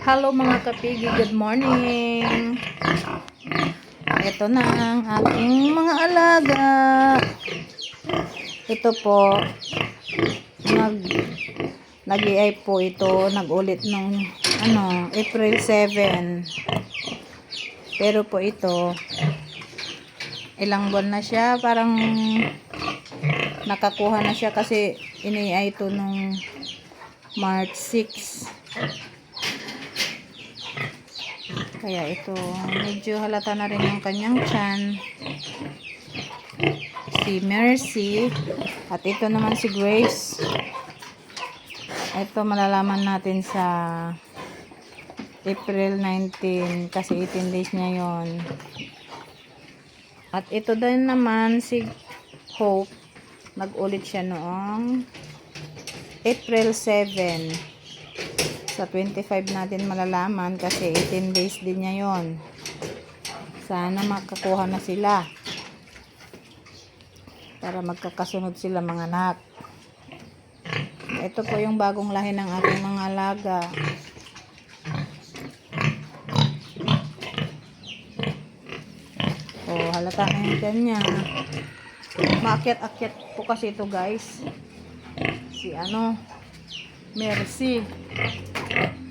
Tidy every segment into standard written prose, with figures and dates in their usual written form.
Hello mga kapigi, good morning. Ito na ang aking mga alaga. Ito po, nag-iay po ito, nag-ulit nung April 7. Pero po ito, ilang buwan na siya, parang nakakuha na siya kasi iniay ito nung March 6. Kaya ito, medyo halata na rin yung kanyang tiyan. Si Mercy. At ito naman si Grace. Ito malalaman natin sa April 19 kasi 18 days niya yon. At ito din naman si Hope. Nag-ulit siya noong April 7. Sa 25 natin malalaman kasi 18 days din niya yon. Sana makakuha na sila para magkakasunod sila mga anak. Ito po yung bagong lahi ng aking mga alaga. Oh, halata na yung tiyan niya. Maakyat-akyat po kasi ito guys. Si Mercy.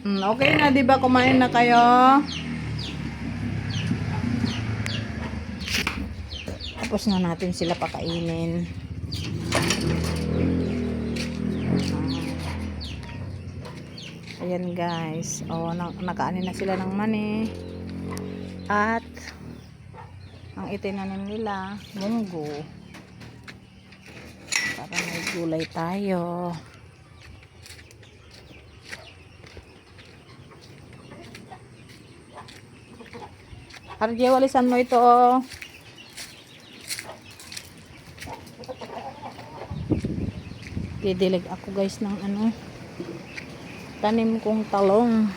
Okay na, di ba? Kumain na kayo? Tapos na natin sila pakainin. Ayan guys. Oh, nakaanin na sila ng mani. At ang itinanim nila, munggo. Para may gulay tayo. RJ, walisan mo ito, oh. Didilig ako guys ng tanim kong talong.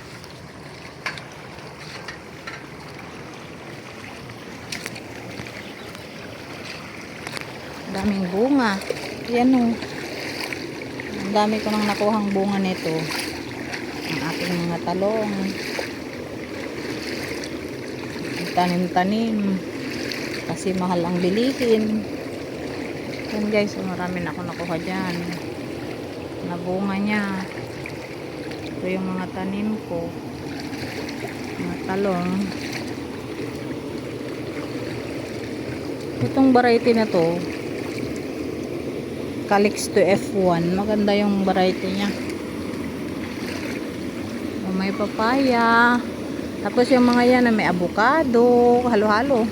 Daming bunga. Yan o. Ang dami ko nang nakuhang bunga nito. Ang aking mga talong. Tanim-tanim kasi mahal ang bilihin. Yan guys, marami na ako nakuha dyan na bunga niya. Ito yung mga tanim ko, mga talong. Itong variety na to, Calixto F1, maganda yung variety niya. May papaya. Tapos yung mga yan na may avocado, halo-halo.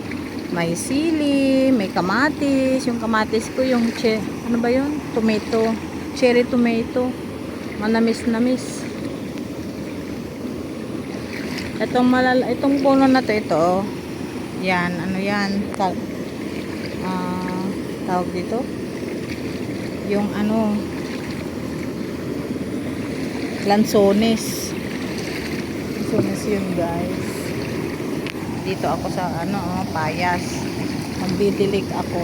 May sili, may kamatis. Yung kamatis ko yung ano ba yun? Tomato. Cherry tomato. Manamis-namis. Itong puno na to, ito. Yan, yan? Tawag dito? Yung lansones. Yun guys, dito ako sa payas, magdidilig ako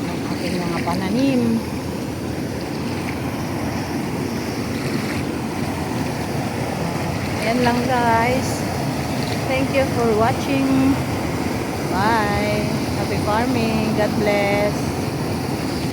ng aking mga pananim. Yan lang guys, thank you for watching. Bye, happy farming, God bless.